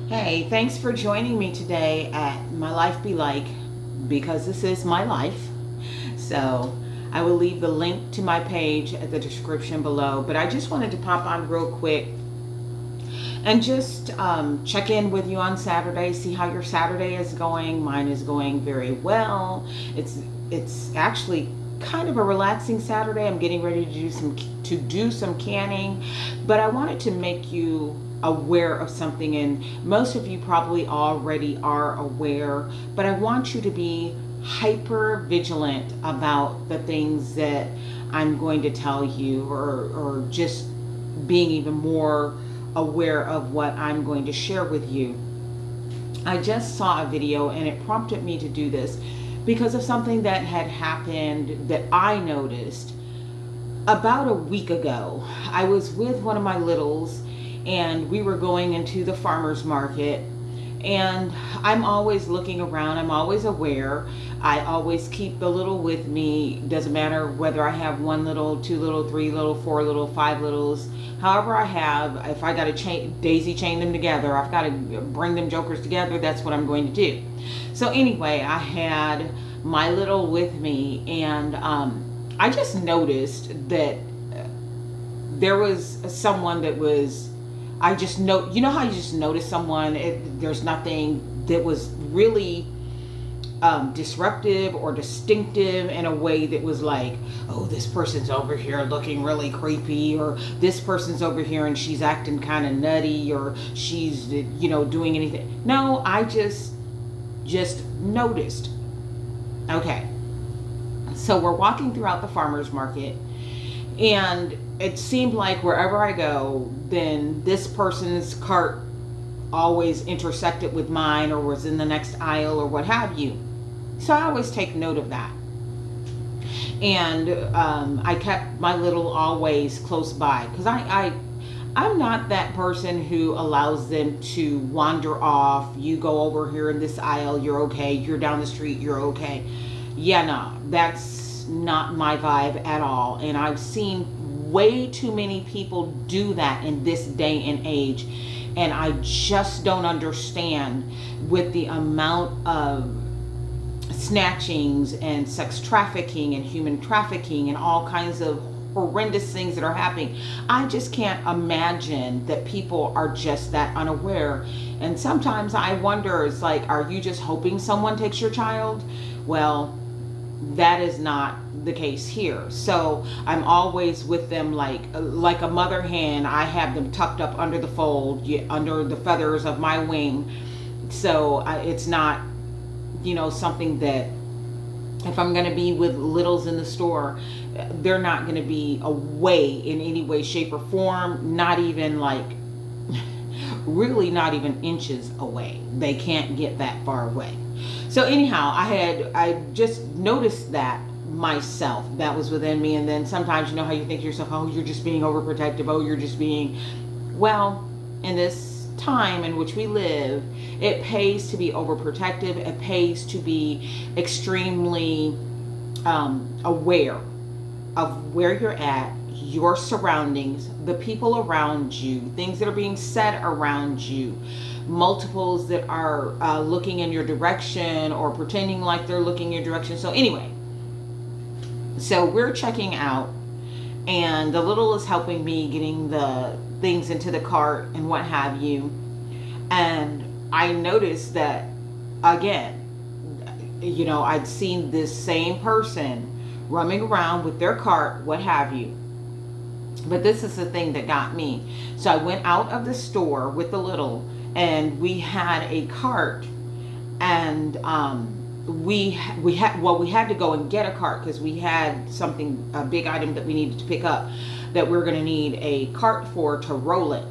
Hey, thanks for joining me today at My Life Be Like, because this is my life. So I will leave the link to my page at the description below. But I just wanted to pop on real quick and just check in with you on Saturday, see how your Saturday is going. Mine is going very well. It's actually kind of a relaxing Saturday. I'm getting ready to do some canning, but I wanted to make you aware of something, and most of you probably already are aware, but I want you to be hyper vigilant about the things that I'm going to tell you, or just being even more aware of what I'm going to share with you. I just saw a video and it prompted me to do this because of something that had happened that I noticed about a week ago. I was with one of my littles and we were going into the farmer's market, and I'm always looking around, I'm always aware. I always keep the little with me. Doesn't matter whether I have one little, two little, three little, four little, five littles. However I have, if I got to daisy chain them together, I've got to bring them jokers together, that's what I'm going to do. So anyway, I had my little with me, and I just noticed that there was someone that was, I just know, you know how you just notice someone, there's nothing that was really disruptive or distinctive in a way that was like, oh, this person's over here looking really creepy, or this person's over here and she's acting kind of nutty, or she's, doing anything. No, I just noticed. Okay. So we're walking throughout the farmer's market, and it seemed like wherever I go, then this person's cart always intersected with mine or was in the next aisle or what have you. So I always take note of that. And I kept my little always close by, because I'm not that person who allows them to wander off. You go over here in this aisle, you're okay. You're down the street, you're okay. Yeah, no, that's not my vibe at all. And I've seen way too many people do that in this day and age. And I just don't understand, with the amount of snatchings and sex trafficking and human trafficking and all kinds of horrendous things that are happening. I just can't imagine that people are just that unaware. And sometimes I wonder, it's like, are you just hoping someone takes your child? Well, that is not the case here. So I'm always with them like a mother hen. I have them tucked up under the fold, under the feathers of my wing. So it's not, something that, if I'm going to be with littles in the store, they're not going to be away in any way, shape, or form. Not even like, really not even inches away. They can't get that far away. So anyhow, I just noticed that myself, that was within me. And then sometimes, you know how you think to yourself, oh, you're just being overprotective, oh, you're just being, well, in this time in which we live, it pays to be overprotective. It pays to be extremely aware of where you're at, your surroundings, the people around you, things that are being said around you, multiples that are looking in your direction or pretending like they're looking in your direction. So anyway, so we're checking out, and the little is helping me getting the things into the cart and what have you. And I noticed that, again, I'd seen this same person roaming around with their cart, what have you. But this is the thing that got me. So I went out of the store with the little, and we had a cart, and we had to go and get a cart because we had something, a big item that we needed to pick up, that we are going to need a cart for, to roll it.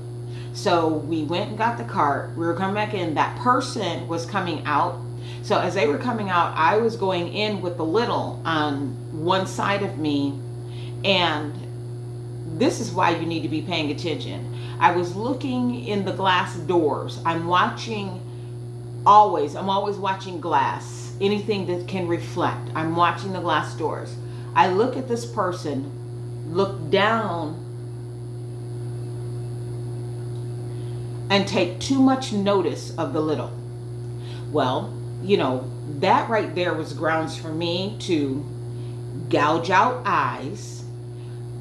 So we went and got the cart. We were coming back in. That person was coming out. So as they were coming out, I was going in with the little on one side of me. And this is why you need to be paying attention. I was looking in the glass doors. I'm always watching glass. Anything that can reflect. I'm watching the glass doors. I look at this person, look down, and take too much notice of the little. Well, that right there was grounds for me to gouge out eyes,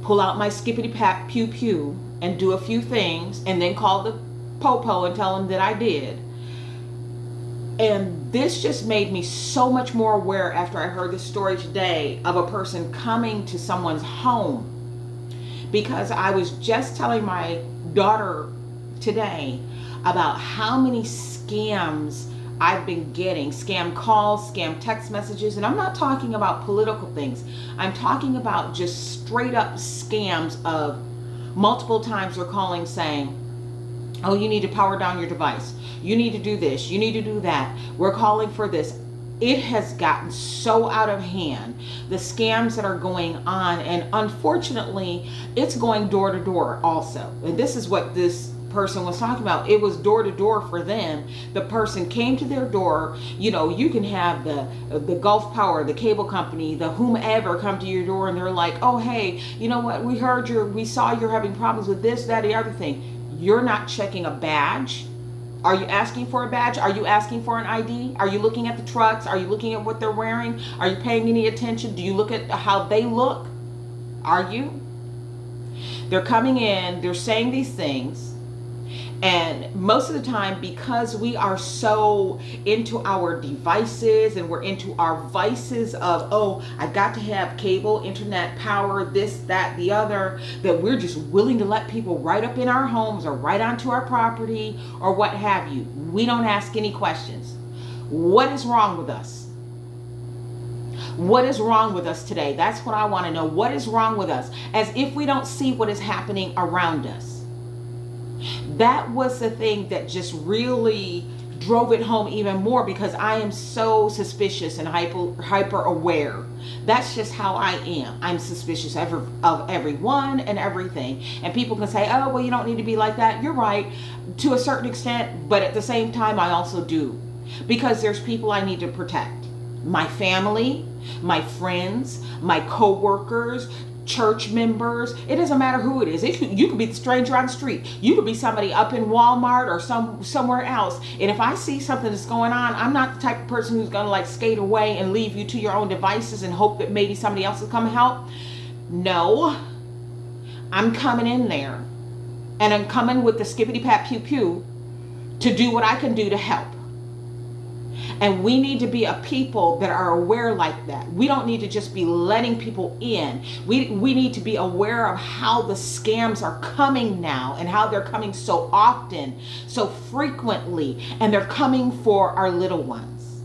pull out my skippity pat pew pew, and do a few things, and then call the popo and tell them that I did. And this just made me so much more aware after I heard this story today of a person coming to someone's home. Because I was just telling my daughter today about how many scams I've been getting, scam calls, scam text messages, and I'm not talking about political things. I'm talking about just straight up scams of multiple times they're calling saying, oh, you need to power down your device. You need to do this. You need to do that. We're calling for this. It has gotten so out of hand, the scams that are going on, and unfortunately, it's going door to door also. And this is what this person was talking about. It was door to door for them. The person came to their door. You can have the Gulf Power, the cable company, the whomever come to your door, and they're like, oh, hey, you know what? We saw you're having problems with this, that, the other thing. You're not checking a badge. Are you asking for a badge? Are you asking for an ID? Are you looking at the trucks? Are you looking at what they're wearing? Are you paying any attention? Do you look at how they look? Are you? They're coming in, they're saying these things. And most of the time, because we are so into our devices and we're into our vices of, oh, I've got to have cable, internet, power, this, that, the other, that we're just willing to let people right up in our homes or right onto our property or what have you. We don't ask any questions. What is wrong with us? What is wrong with us today? That's what I want to know. What is wrong with us? As if we don't see what is happening around us. That was the thing that just really drove it home even more, because I am so suspicious and hyper aware. That's just how I am. I'm suspicious of everyone and everything. And people can say, oh, well, you don't need to be like that. You're right to a certain extent, but at the same time, I also do. Because there's people I need to protect. My family, my friends, my co-workers, church members. It doesn't matter who it is. You could be the stranger on the street. You could be somebody up in Walmart or somewhere else. And if I see something that's going on, I'm not the type of person who's going to skate away and leave you to your own devices and hope that maybe somebody else will come and help. No, I'm coming in there, and I'm coming with the skippity pat pew pew to do what I can do to help. And we need to be a people that are aware like that. We don't need to just be letting people in. We need to be aware of how the scams are coming now and how they're coming so often, so frequently, and they're coming for our little ones.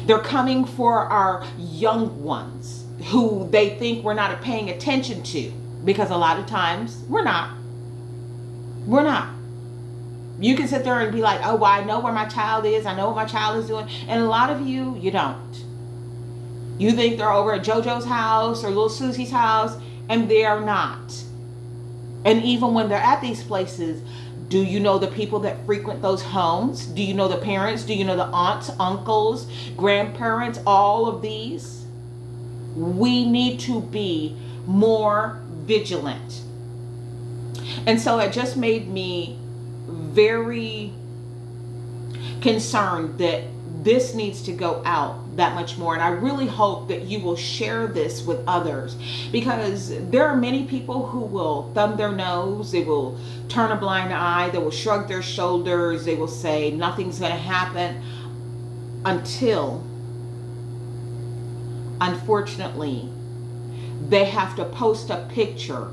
They're coming for our young ones who they think we're not paying attention to, because a lot of times we're not. We're not. You can sit there and be like, oh, well, I know where my child is. I know what my child is doing. And a lot of you don't. You think they're over at JoJo's house or little Susie's house, and they are not. And even when they're at these places, do you know the people that frequent those homes? Do you know the parents? Do you know the aunts, uncles, grandparents, all of these? We need to be more vigilant. And so it just made me very concerned that this needs to go out that much more. And I really hope that you will share this with others, because there are many people who will thumb their nose, they will turn a blind eye, they will shrug their shoulders, they will say nothing's going to happen, until, unfortunately, they have to post a picture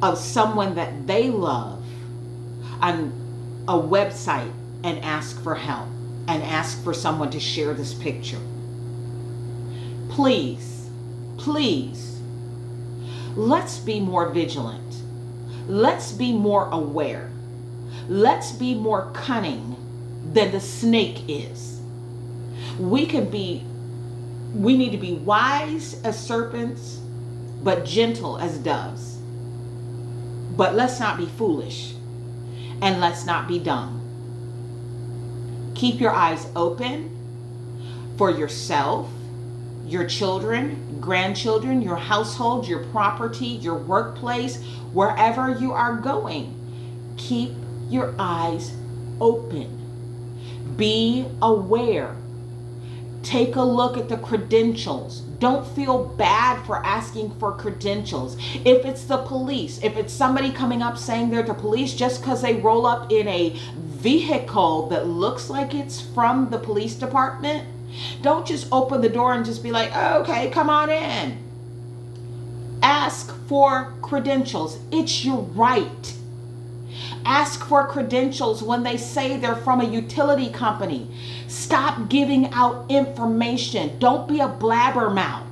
of someone that they love on a website and ask for help and ask for someone to share this picture. Please, please, let's be more vigilant. Let's be more aware. Let's be more cunning than the snake is. We need to be wise as serpents, but gentle as doves. But let's not be foolish. And let's not be dumb. Keep your eyes open for yourself, your children, grandchildren, your household, your property, your workplace, wherever you are going. Keep your eyes open. Be aware. Take a look at the credentials. Don't feel bad for asking for credentials. If it's the police, if it's somebody coming up saying they're the police, just because they roll up in a vehicle that looks like it's from the police department, don't just open the door and just be like, oh, okay, come on in. Ask for credentials. It's your right. Ask for credentials when they say they're from a utility company. Stop giving out information. Don't be a blabbermouth.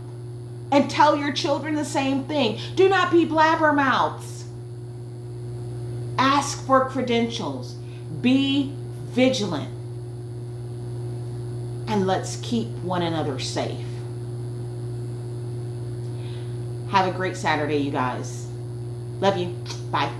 And tell your children the same thing. Do not be blabbermouths. Ask for credentials. Be vigilant. And let's keep one another safe. Have a great Saturday, you guys. Love you. Bye.